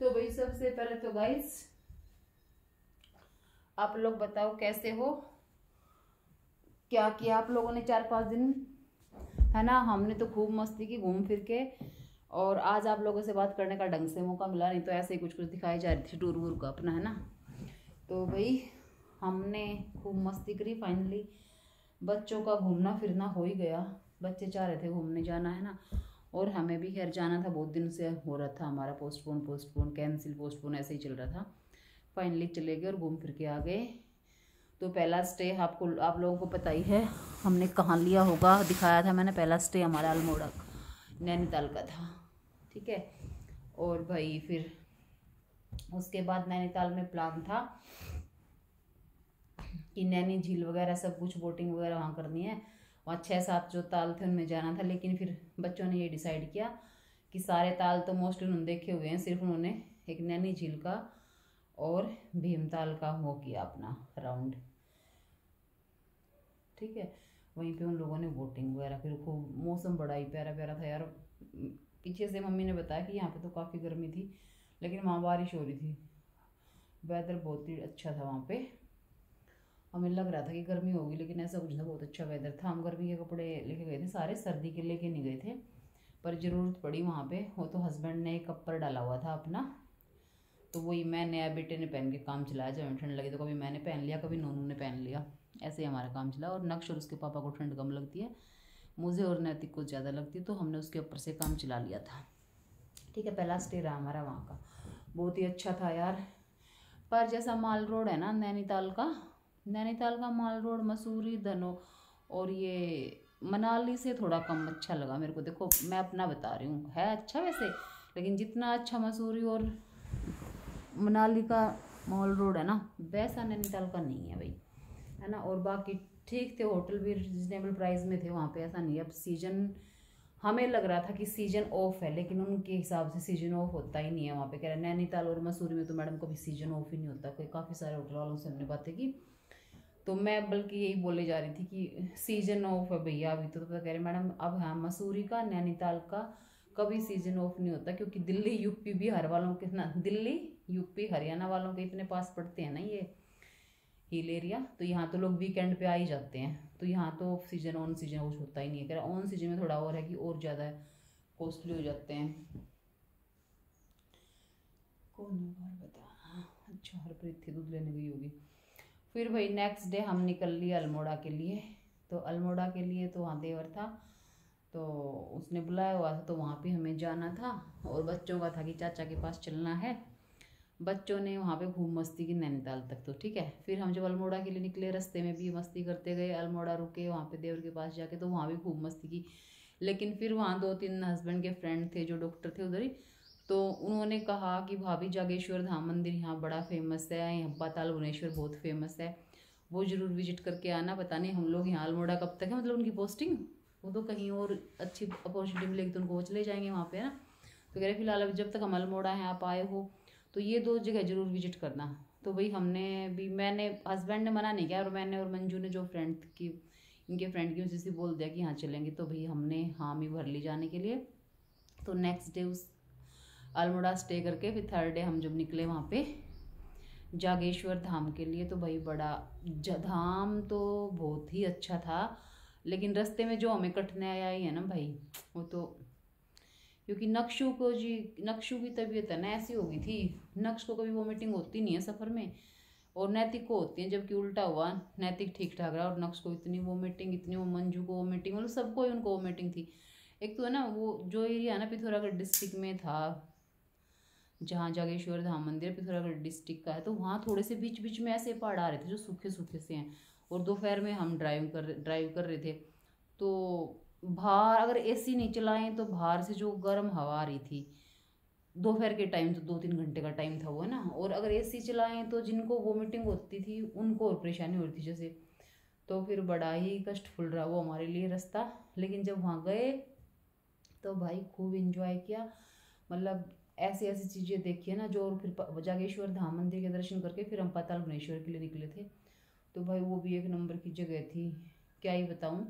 तो भाई सबसे पहले तो गाइस आप लोग बताओ कैसे हो, क्या किया आप लोगों ने 4-5 दिन, है ना। हमने तो खूब मस्ती की घूम फिर के, और आज आप लोगों से बात करने का ढंग से मौका मिला, नहीं तो ऐसे ही कुछ कुछ दिखाई जा रही थी टूर वूर का अपना, है ना। तो भाई हमने खूब मस्ती करी। फाइनली बच्चों का घूमना फिरना हो ही गया, बच्चे चाह रहे थे घूमने जाना, है ना। और हमें भी खैर जाना था, बहुत दिन से हो रहा था हमारा पोस्टपोन कैंसिल पोस्टपोन ऐसे ही चल रहा था। फाइनली चले गए और घूम फिर के आ गए। तो पहला स्टे आप लोगों को पता ही है हमने कहाँ लिया होगा, दिखाया था मैंने। पहला स्टे हमारा अल्मोड़ा नैनीताल का था, ठीक है। और भाई फिर उसके बाद नैनीताल में प्लान था कि नैनी झील वगैरह सब कुछ बोटिंग वगैरह वहाँ करनी है। वहाँ 6-7 जो ताल थे उनमें जाना था, लेकिन फिर बच्चों ने ये डिसाइड किया कि सारे ताल तो मोस्टली उन्होंने देखे हुए हैं, सिर्फ उन्होंने एक नैनी झील का और भीमताल का वो किया अपना राउंड, ठीक है। वहीं पे उन लोगों ने बोटिंग वगैरह, फिर खूब मौसम बड़ा ही प्यारा प्यारा था यार। पीछे से मम्मी ने बताया कि यहाँ पे तो काफ़ी गर्मी थी, लेकिन वहाँ बारिश हो रही थी, वेदर बहुत ही अच्छा था वहाँ पे। हमें लग रहा था कि गर्मी होगी, लेकिन ऐसा कुछ था, बहुत अच्छा वेदर था। हम गर्मी के कपड़े लेके गए थे सारे, सर्दी के लेके नहीं गए थे, पर ज़रूरत पड़ी वहाँ पे। वो तो हस्बैंड ने एक कपड़ डाला हुआ था अपना, तो वही मैं नया बेटे ने पहन के काम चलाया। जब ठंड लगी तो कभी मैंने पहन लिया, कभी नोनू ने पहन लिया, ऐसे ही हमारा काम चला। और नक्श और उसके पापा को ठंड कम लगती है, मुझे और नैतिक को ज़्यादा लगती है, तो हमने उसके ऊपर से काम चला लिया था, ठीक है। पहला स्टे रहा हमारा वहाँ का, बहुत ही अच्छा था यार। पर जैसा माल रोड है ना नैनीताल का माल रोड मसूरी धनो और ये मनाली से थोड़ा कम अच्छा लगा मेरे को। देखो मैं अपना बता रही हूँ, है अच्छा वैसे, लेकिन जितना अच्छा मसूरी और मनाली का मॉल रोड है ना, वैसा नैनीताल का नहीं है भाई, है ना। और बाकी ठीक थे, होटल भी रिजनेबल प्राइस में थे वहाँ पे। ऐसा नहीं है, अब सीजन हमें लग रहा था कि सीजन ऑफ है, लेकिन उनके हिसाब से सीजन ऑफ होता ही नहीं है वहाँ पे। कह रहे नैनीताल और मसूरी में तो मैडम कभी सीजन ऑफ ही नहीं होता। कोई काफ़ी सारे होटल वालों से हमने बातें की, तो मैं बल्कि यही बोले जा रही थी कि सीजन ऑफ है भैया अभी तो कह रहे मैडम अब हाँ मसूरी का नैनीताल का कभी सीजन ऑफ नहीं होता, क्योंकि दिल्ली यूपी बिहार वालों के ना, दिल्ली यूपी हरियाणा वालों के इतने पास पड़ते हैं ना ये हिल एरिया, तो यहाँ तो लोग वीकेंड पे आ ही जाते हैं। तो यहाँ तो सीजन ऑन सीजन कुछ होता ही नहीं है। कह रहा ऑन सीजन में थोड़ा और है कि और ज़्यादा कॉस्टली हो जाते हैं। कौन है बाहर बता, अच्छा हरप्रीत थी, दूध लेने गई होगी। फिर भाई नेक्स्ट डे हम निकल लिए अल्मोड़ा के लिए। तो अल्मोड़ा के लिए तो वहाँ देवर था, तो उसने बुलाया हुआ था, तो वहाँ पे हमें जाना था। और बच्चों का था कि चाचा के पास चलना है। बच्चों ने वहाँ पे खूब मस्ती की नैनीताल तक, तो ठीक है। फिर हम जब अल्मोड़ा के लिए निकले, रास्ते में भी मस्ती करते गए, अल्मोड़ा रुके वहाँ पे देवर के पास जाके, तो वहाँ भी खूब मस्ती की। लेकिन फिर वहाँ 2-3 हस्बैंड के फ्रेंड थे जो डॉक्टर थे उधर ही, तो उन्होंने कहा कि भाभी जागेश्वर धाम मंदिर यहाँ बड़ा फेमस है, यहाँ पाताल भुवनेश्वर बहुत फेमस है, वो ज़रूर विजिट करके आना। पता नहीं हम लोग यहाँ अल्मोड़ा कब तक है, मतलब उनकी पोस्टिंग, वो तो कहीं और अच्छी अपॉर्चुनिटी मिलेगी तो उनको वो चले जाएंगे वहाँ पे, है ना। तो कह रहे फिलहाल अभी जब तक हम अल्मोड़ा हैं आप आए हो तो ये 2 जगह जरूर विजिट करना। तो भाई हमने भी, मैंने हस्बैंड ने मना नहीं किया, और मैंने और मंजू ने जो फ्रेंड की इनके फ्रेंड की उसी से बोल दिया कि हाँ चलेंगे, तो भाई हमने हामी भर ली जाने के लिए। तो नेक्स्ट डे उस अल्मोड़ा स्टे करके फिर थर्ड डे हम जब निकले वहाँ पे जागेश्वर धाम के लिए, तो भाई बड़ा धाम तो बहुत ही अच्छा था। लेकिन रास्ते में जो हमें कठिनाई आई है ना भाई, वो तो क्योंकि नक्शु की तबीयत है ना ऐसी हो गई थी। नक्श को कभी वोमिटिंग होती नहीं है सफ़र में, और नैतिक को होती है, जबकि उल्टा हुआ, नैतिक ठीक ठाक रहा और नक्श को इतनी वोमिटिंग, इतनी वो मंजू को वोमिटिंग, मतलब सबको ही उनको वोमिटिंग थी। एक तो है ना वो जो एरिया है ना पिथौरागढ़ डिस्ट्रिक्ट में था, जहाँ जागेश्वर धाम मंदिर पिथौरागढ़ डिस्ट्रिक्ट का है, तो वहाँ थोड़े से बीच बीच में ऐसे पहाड़ आ रहे थे जो सूखे सूखे से हैं। और दोपहर में हम ड्राइव कर रहे थे, तो बाहर अगर एसी नहीं चलाएं तो बाहर से जो गर्म हवा आ रही थी, दोपहर के टाइम, तो 2-3 घंटे का टाइम था वो, है ना। और अगर एसी चलाएं तो जिनको वोमिटिंग होती थी उनको और परेशानी हो रही थी जैसे। तो फिर बड़ा ही कष्टफुल रहा वो हमारे लिए रास्ता। लेकिन जब वहाँ गए तो भाई खूब इंजॉय किया, मतलब ऐसी ऐसी चीज़ें देखी है ना जो। और फिर जागेश्वर धाम मंदिर के दर्शन करके फिर हम पाताल भुवनेश्वर के लिए निकले थे। तो भाई वो भी एक नंबर की जगह थी, क्या ही बताऊँ,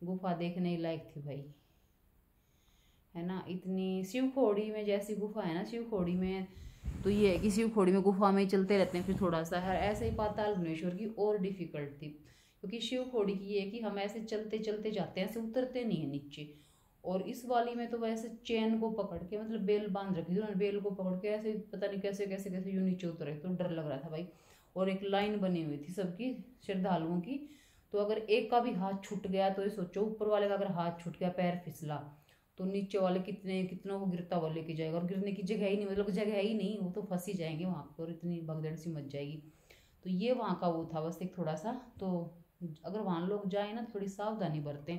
गुफा देखने ही लायक थी भाई, है ना। इतनी शिवखोड़ी में जैसी गुफा है ना शिवखोड़ी में, तो ये है कि शिवखोड़ी में गुफा में ही चलते रहते हैं, फिर थोड़ा सा है ऐसे ही पाताल भुवनेश्वर की और डिफिकल्ट थी, क्योंकि शिवखोड़ी की ये है कि हम ऐसे चलते चलते जाते हैं, ऐसे उतरते नहीं है नीचे। और इस वाली में तो वैसे चैन को पकड़ के, मतलब बेल बांध रखी थी उन्होंने, बेल को पकड़ के ऐसे पता नहीं कैसे कैसे कैसे यूं नीचे उतरे, तो डर लग रहा था भाई। और एक लाइन बनी हुई थी सबकी श्रद्धालुओं की, तो अगर एक का भी हाथ छूट गया तो ये सोचो, ऊपर वाले का अगर हाथ छूट गया, पैर फिसला, तो नीचे वाले कितनों को गिरता हुआ लेके जाएगा, और गिरने की जगह ही नहीं, मतलब जगह ही नहीं, वो तो फंस ही जाएंगे वहाँ पर, और इतनी भगदड़ सी मच जाएगी। तो ये वहाँ का वो था बस एक थोड़ा सा। तो अगर वहाँ लोग जाए ना थोड़ी सावधानी बरतें,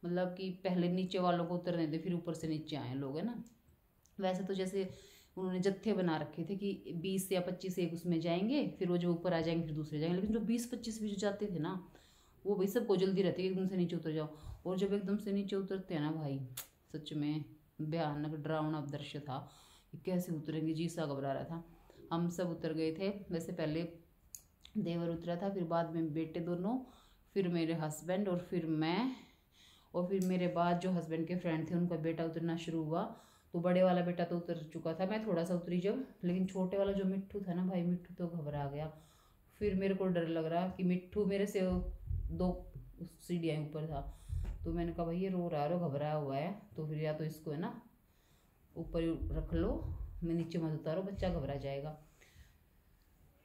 मतलब कि पहले नीचे वालों को उतरने दे, फिर ऊपर से नीचे आए लोग, है ना। वैसे तो जैसे उन्होंने जत्थे बना रखे थे कि 20 या 25 एक उसमें जाएंगे, फिर वो जो ऊपर आ जाएंगे फिर दूसरे जाएंगे, लेकिन जो 20-25 भी जो जाते थे ना, वो भाई सबको जल्दी रहती है एकदम से नीचे उतर जाओ। और जब एकदम से नीचे उतरते हैं ना भाई, सच में भयानक डरावना दृश्य था कि कैसे उतरेंगे, जी सा घबरा रहा था। हम सब उतर गए थे, वैसे पहले देवर उतरा था, फिर बाद में बेटे दोनों, फिर मेरे हस्बैंड, और फिर मैं, और फिर मेरे बाद जो हस्बैंड के फ्रेंड थे उनका बेटा उतरना शुरू हुआ। तो बड़े वाला बेटा तो उतर चुका था, मैं थोड़ा सा उतरी जब, लेकिन छोटे वाला जो मिट्ठू था ना भाई, मिट्ठू तो घबरा गया। फिर मेरे को डर लग रहा कि मिट्ठू मेरे से 2 सीढ़ियाँ ऊपर था, तो मैंने कहा भाई ये रो रहा है और घबराया हुआ है, तो फिर या तो इसको है ना ऊपर रख लो, मैं नीचे मत उतारो, बच्चा घबरा जाएगा।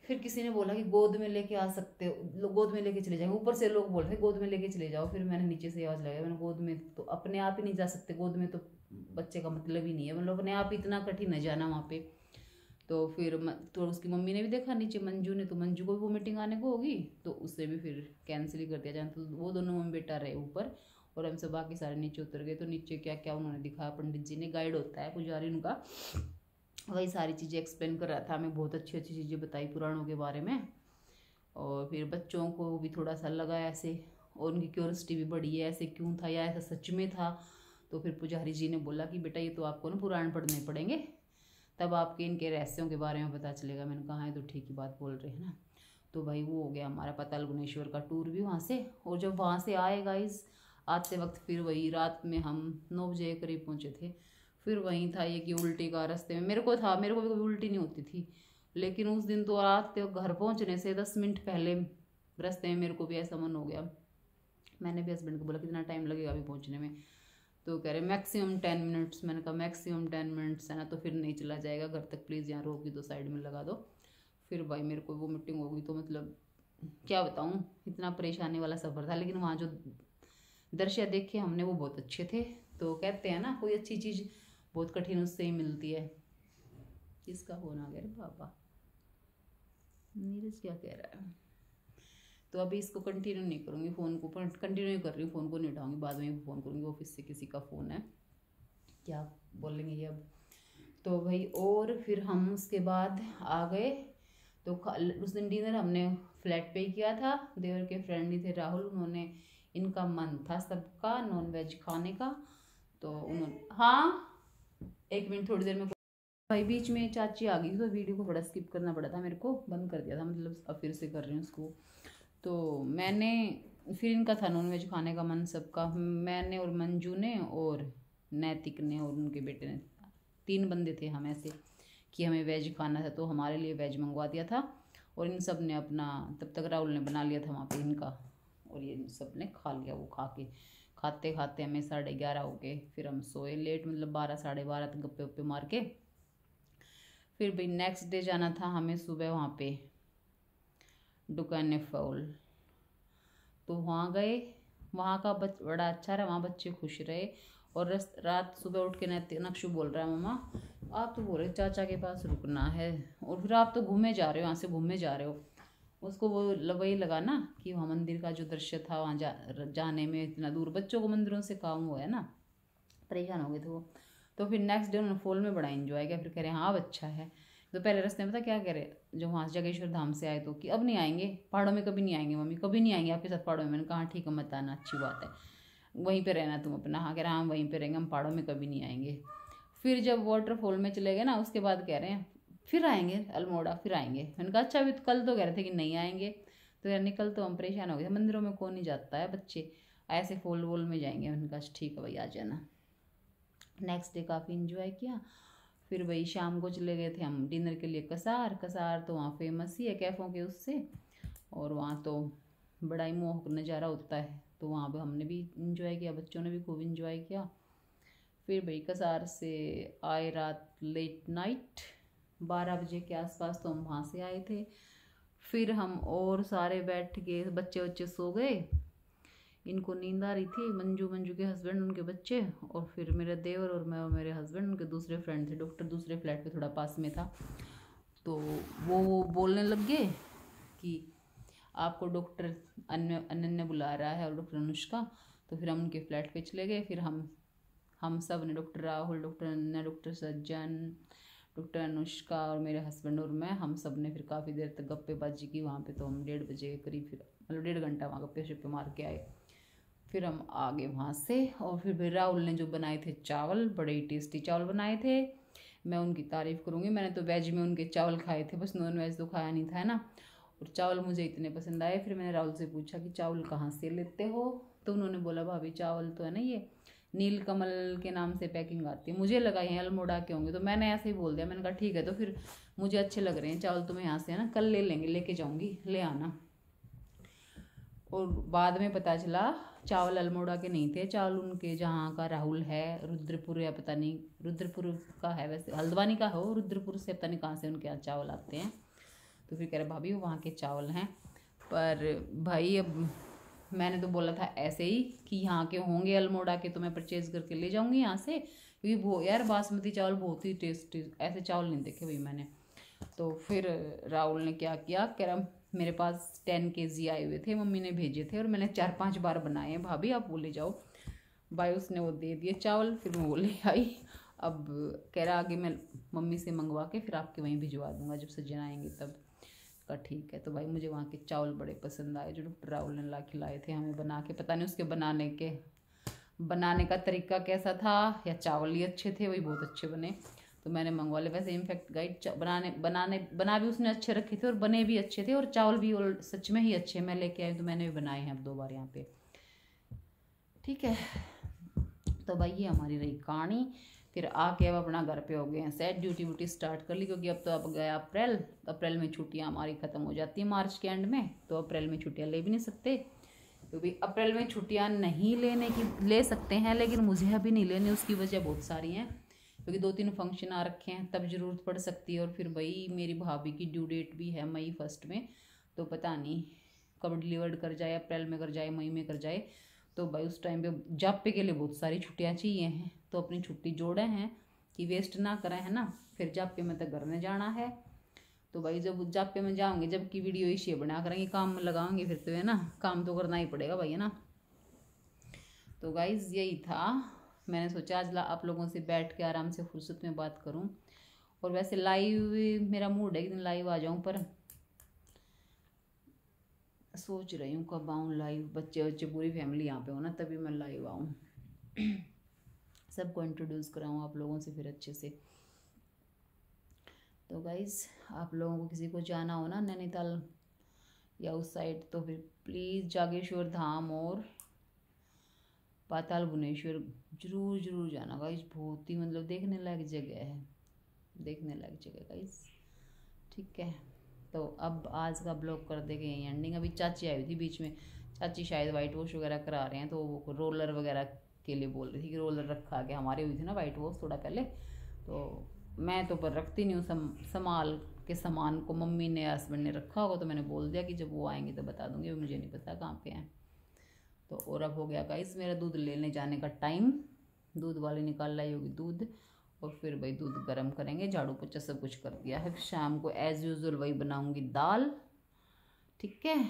फिर किसी ने बोला कि गोद में लेके आ सकते हो, गोद में लेके चले जाएंगे, ऊपर से लोग बोल रहे गोद में लेके चले जाओ। फिर मैंने नीचे से आवाज़ लगाई, मैंने गोद में तो अपने आप ही नहीं जा सकते, गोद में तो बच्चे का मतलब ही नहीं है, मतलब अपने आप ही इतना कठिन है जाना वहाँ पे। तो फिर तो उसकी मम्मी ने भी देखा नीचे, मंजू ने, तो मंजू को भी वोमिटिंग आने को होगी, तो उससे भी फिर कैंसिल ही कर दिया जाए। तो वो दोनों मम्मी बेटा रहे ऊपर, और हम सब बाकी सारे नीचे उतर गए। तो नीचे क्या क्या उन्होंने दिखाया, पंडित जी ने, गाइड होता है पुजारी उनका, वही सारी चीज़ें एक्सप्लेन कर रहा था हमें, बहुत अच्छी अच्छी चीज़ें बताई पुराणों के बारे में। और फिर बच्चों को भी थोड़ा सा लगा ऐसे, और उनकी क्यूरियोसिटी भी बढ़ी है, ऐसे क्यों था या ऐसा सच में था। तो फिर पुजारी जी ने बोला कि बेटा ये तो आपको ना पुराण पढ़ने पड़ेंगे, तब आपके इनके रहस्यों के बारे में पता चलेगा। मैंने कहा है तो ठीक ही बात बोल रहे हैं ना। तो भाई वो हो गया हमारा पाताल भुवनेश्वर का टूर भी वहाँ से। और जब वहाँ से आए गाइस, आते वक्त फिर वही रात में हम 9 बजे करीब पहुँचे थे। फिर वहीं था ये कि उल्टी का रास्ते में मेरे को भी कभी उल्टी नहीं होती थी, लेकिन उस दिन तो आते घर पहुँचने से 10 मिनट पहले रास्ते में मेरे को भी ऐसा मन हो गया। मैंने भी हस्बैंड को बोला कितना टाइम लगेगा अभी पहुँचने में, तो कह रहे मैक्सिमम 10 मिनट्स। मैंने कहा मैक्सिमम 10 मिनट्स है ना, तो फिर नहीं चला जाएगा घर तक, प्लीज़ यहाँ रोक दो, साइड में लगा दो। फिर भाई मेरे को वो मीटिंग हो गई, तो मतलब क्या बताऊँ, इतना परेशानी वाला सफ़र था। लेकिन वहाँ जो दृश्य देखे हमने वो बहुत अच्छे थे। तो कहते हैं ना कोई अच्छी चीज़ बहुत कठिन उससे ही मिलती है। किसका फोन आ गया रे बाबा, नीरज क्या कह रहा है। तो अभी इसको कंटिन्यू नहीं करूँगी, फ़ोन को कंटिन्यू कर रही हूँ, फ़ोन को नहीं उठाऊँगी, बाद में फ़ोन करूँगी, ऑफिस से किसी का फ़ोन है, क्या बोलेंगे ये अब। तो भाई और फिर हम उसके बाद आ गए। तो उस दिन डिनर हमने फ्लैट पे ही किया था, देवर के फ्रेंड ही थे राहुल, उन्होंने, इनका मन था सबका नॉन वेज खाने का, तो उन्होंने, हाँ 1 मिनट थोड़ी देर में भाई बीच में चाची आ गई, तो वीडियो को बड़ा स्किप करना पड़ा था मेरे को, बंद कर दिया था, मतलब अब फिर से कर रही हूँ उसको। तो मैंने, फिर इनका था नॉनवेज खाने का मन सबका, मैंने और मंजू ने और नैतिक ने और उनके बेटे ने, 3 बंदे थे हम ऐसे कि हमें वेज खाना था, तो हमारे लिए वेज मंगवा दिया था। और इन सब ने अपना, तब तक राहुल ने बना लिया था वहाँ पे इनका, और ये सब ने खा लिया। वो खा के खाते खाते हमें 11:30 हो गए, फिर हम सोए लेट, मतलब 12 12:30 तक गप्पे वप्पे मार के। फिर भाई नेक्स्ट डे जाना था हमें सुबह वहाँ पे दुकाने फॉल, तो वहाँ गए, वहाँ का बड़ा अच्छा रहा, वहाँ बच्चे खुश रहे। और रात सुबह उठ के नक्शु बोल रहा है मम्मा आप तो बोल रहे चाचा के पास रुकना है, और फिर आप तो घूमे जा रहे हो, यहाँ से घूमे जा रहे हो। उसको वो वही लगा ना कि वहाँ मंदिर का जो दृश्य था, वहाँ जाने में इतना दूर, बच्चों को मंदिरों से काम हुआ है ना, परेशान हो गए थे वो। तो फिर नेक्स्ट डे उन्होंने फॉल में बड़ा एंजॉय किया। फिर कह रहे हाँ अब अच्छा है। तो पहले रास्ते में पता क्या कह रहे, जो वहाँ जागेश्वर धाम से आए, तो कि अब नहीं आएंगे पहाड़ों में, कभी नहीं आएंगे मम्मी, कभी नहीं आएंगे आपके साथ पहाड़ों में। मैंने कहा ठीक है मत आना, अच्छी बात है, वहीं पे रहना तुम अपना। हाँ कह रहे हाँ वहीं पे रहेंगे, हम पहाड़ों में कभी नहीं आएंगे। फिर जब वाटरफॉल में चले गए ना, उसके बाद कह रहे हैं फिर आएंगे अल्मोड़ा, फिर आएंगे। मैंने कहा अच्छा, अभी तो कल तो कह रहे थे कि नहीं आएंगे, तो यार निकल, तो हम परेशान हो गए थे, मंदिरों में कौन नहीं जाता है, बच्चे ऐसे फॉल वॉल में जाएंगे। मैंने कहा ठीक है भाई आ जाना। नेक्स्ट डे काफ़ी इन्जॉय किया। फिर वही शाम को चले गए थे हम डिनर के लिए कसार। कसार तो वहाँ फेमस ही है कैफ़ों के उससे, और वहाँ तो बड़ा ही मोहक नज़ारा होता है, तो वहाँ पे हमने भी इंजॉय किया, बच्चों ने भी खूब इंजॉय किया। फिर भाई कसार से आए रात लेट नाइट 12 बजे के आसपास, तो हम वहाँ से आए थे। फिर हम और सारे बैठ के बच्चे सो गए, इनको नींद आ रही थी, मंजू के हस्बैंड उनके बच्चे, और फिर मेरा देवर और मैं और मेरे हस्बैंड उनके दूसरे फ्रेंड थे। डॉक्टर दूसरे फ्लैट पे थोड़ा पास में था, तो वो बोलने लग गए कि आपको डॉक्टर अनन्या बुला रहा है और डॉक्टर अनुष्का। तो फिर हम उनके फ्लैट पे चले गए। फिर हम सब ने, doctor Rahul, doctor Ananya, doctor सज्जन, डॉक्टर अनुष्का और मेरे हस्बैंड और मैं, हम सब ने फिर काफ़ी देर तक गप्पेबाजी की वहाँ पे। तो हम 1:30 बजे करीब, फिर मतलब 1.5 घंटा वहाँ गप्पे शप्पे मार के आए। फिर हम आ गए वहाँ से, और फिर राहुल ने जो बनाए थे चावल, बड़े ही टेस्टी चावल बनाए थे। मैं उनकी तारीफ़ करूँगी, मैंने तो वेज में उनके चावल खाए थे, बस नॉन वेज तो खाया नहीं था, है ना। और चावल मुझे इतने पसंद आए। फिर मैंने राहुल से पूछा कि चावल कहाँ से लेते हो, तो उन्होंने बोला भाभी चावल तो है ना ये नीलकमल के नाम से पैकिंग आती है। मुझे लगा ये अल्मोड़ा के होंगे, तो मैंने ऐसे ही बोल दिया। मैंने कहा ठीक है, तो फिर मुझे अच्छे लग रहे हैं चावल, तो मैं यहाँ से है ना कल ले लेंगे, लेके जाऊँगी, ले आना। और बाद में पता चला चावल अल्मोड़ा के नहीं थे, चावल उनके जहाँ का राहुल है, रुद्रपुर या पता नहीं, रुद्रपुर का है वैसे, हल्द्वानी का हो, रुद्रपुर से पता नहीं कहाँ से उनके यहाँ चावल आते हैं। तो फिर कह रहे भाभी वो वहाँ के चावल हैं। पर भाई अब मैंने तो बोला था ऐसे ही कि यहाँ के होंगे अल्मोड़ा के, तो मैं परचेज़ करके ले जाऊँगी यहाँ से, क्योंकि वो यार बासमती चावल बहुत ही टेस्टी, ऐसे चावल नहीं देखे भाई मैंने। तो फिर राहुल ने क्या किया, कह रहा मेरे पास 10 kg आए हुए थे, मम्मी ने भेजे थे और मैंने 4-5 बार बनाए हैं भाभी, आप वो ले जाओ। भाई उसने वो दे दिए चावल, फिर मैं वो ले आई। अब कह रहा आगे मैं मम्मी से मंगवा के फिर आपके वहीं भिजवा दूंगा जब सज्जन आएंगे तब। का ठीक है। तो भाई मुझे वहाँ के चावल बड़े पसंद आए जो डॉक्टर राहुल ने ला खिलाए थे हमें बना के। पता नहीं उसके बनाने का तरीका कैसा था, या चावल ही अच्छे थे, वही बहुत अच्छे बने, तो मैंने मंगवा लिया। वैसे इनफैक्ट गाइड बना भी उसने अच्छे रखे थे और बने भी अच्छे थे, और चावल भी सच में ही अच्छे मैं लेके आई, तो मैंने भी बनाए हैं अब 2 बार यहाँ पे। ठीक है, तो भाई ये हमारी रही कहानी। फिर आके अब अपना घर पे हो गए हैं सेट, ड्यूटी व्यूटी स्टार्ट कर ली, क्योंकि अब तो अब गया अप्रैल में छुट्टियाँ हमारी ख़त्म हो जाती हैं मार्च के एंड में, तो अप्रैल में छुट्टियाँ ले भी नहीं सकते, क्योंकि अप्रैल में छुट्टियाँ नहीं ले सकते हैं, लेकिन मुझे अभी नहीं लेनी। उसकी वजह बहुत सारी हैं, क्योंकि 2-3 फंक्शन आ रखे हैं, तब ज़रूरत पड़ सकती है। और फिर भाई मेरी भाभी की ड्यू डेट भी है मई 1 में, तो पता नहीं कब डिलीवर्ड कर जाए, अप्रैल में कर जाए, मई में कर जाए, तो भाई उस टाइम पे जापे के लिए बहुत सारी छुट्टियाँ चाहिए हैं, तो अपनी छुट्टी जोड़े हैं कि वेस्ट ना करें, है ना। फिर जापे में तक घर में जाना है, तो भाई जब जापे में जाऊँगी, जब की वीडियो इशे बना करेंगे, काम में लगाऊंगी, फिर तो है ना काम तो करना ही पड़ेगा भाई, है ना। तो गाइज यही था, मैंने सोचा आज आप लोगों से बैठ के आराम से फुर्सत में बात करूं। और वैसे लाइव मेरा मूड है, एक दिन लाइव आ जाऊं, पर सोच रही हूँ कब आऊँ लाइव, बच्चे पूरी फैमिली यहाँ पे हो ना, तभी मैं लाइव आऊँ, सबको इंट्रोड्यूस कराऊँ आप लोगों से फिर अच्छे से। तो गाइज आप लोगों को किसी को जाना हो ना नैनीताल या उस साइड, तो फिर प्लीज़ जागेश्वर धाम और पाताल भुवनेश्वर जरूर जाना गाइस, बहुत ही मतलब देखने लायक जगह है, देखने लायक जगह गाइस। ठीक है, तो अब आज का ब्लॉग कर देंगे यहीं एंडिंग। अभी चाची आई हुई थी बीच में, चाची शायद वाइट वॉश वगैरह करा रहे हैं, तो वो रोलर वगैरह के लिए बोल रही थी कि रोलर रखा गया, हमारी हुई थी ना वाइट वॉश थोड़ा पहले, तो मैं तो पर रखती नहीं हूँ, संभाल के सामान को मम्मी ने हस्बैंड ने रखा होगा, तो मैंने बोल दिया कि जब वो आएंगे तो बता दूँगी, मुझे नहीं पता कहाँ पे हैं। तो और अब हो गया गाइस मेरा दूध लेने जाने का टाइम, दूध वाली निकाल लाई होगी दूध, और फिर भाई दूध गर्म करेंगे, झाड़ू पोछा सब कुछ कर दिया है। शाम को एज़ यूजुअल वही बनाऊंगी दाल। ठीक है,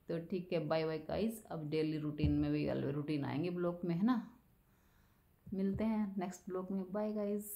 तो ठीक है, बाय बाय गाइस। अब डेली रूटीन में वही रूटीन आएंगे ब्लॉग में, है ना। मिलते हैं नेक्स्ट ब्लॉग में, बाय गाइस।